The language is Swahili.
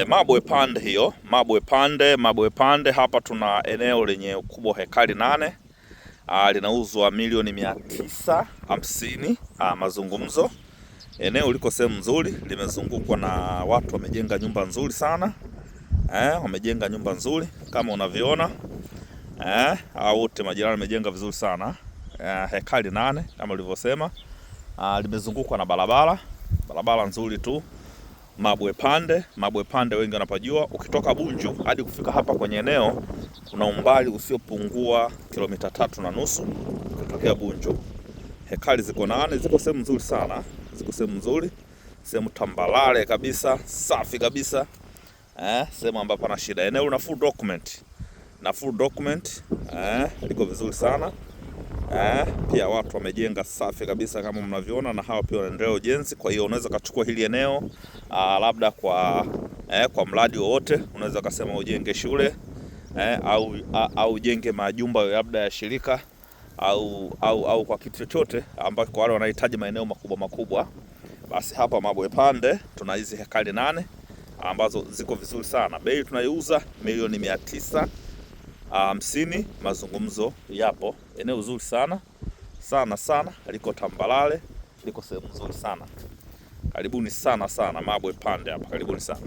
Mabwe Pande hiyo, Mabwe Pande. Hapa tuna eneo lenye ukubwa wa hekari 8, linauzwa milioni 950 mazungumzo. Eneo liko sehemu nzuri, limezungukwa na watu wamejenga nyumba nzuri sana. Wamejenga nyumba nzuri kama unavyoona. Wote majirani wamejenga vizuri sana. Hekari 8 kama ulivyosema. Limezungukwa na barabara nzuri tu. Mabwe Pande wengi wanapajua. Ukitoka Bunju hadi kufika hapa kwenye eneo kuna umbali usiopungua kilomita 3.5 kutokea Bunju. Hekari ziko 8, ziko sehemu nzuri sana, ziko sehemu nzuri, sehemu tambalale kabisa, safi kabisa, sehemu ambapo pana shida. Eneo lina full document, liko vizuri sana. Pia watu wamejenga safi kabisa kama mnavyoona, na hao pia wanaendelea ujenzi. Kwa hiyo unaweza kuchukua hili eneo labda kwa mradi wowote. Unaweza kusema ujenge shule au ujenge majumba labda ya shirika au kwa kitu chochote ambacho kwa wale wanahitaji maeneo makubwa. Basi hapa Mabwe Pande tuna hizi hekari 8 ambazo ziko vizuri sana. Bei tunaiuza milioni 950. Mazungumzo yapo. Eneo zuri sana, liko tambalale, liko sehemu nzuri sana. Karibuni sana Mabwe Pande hapa, karibuni sana.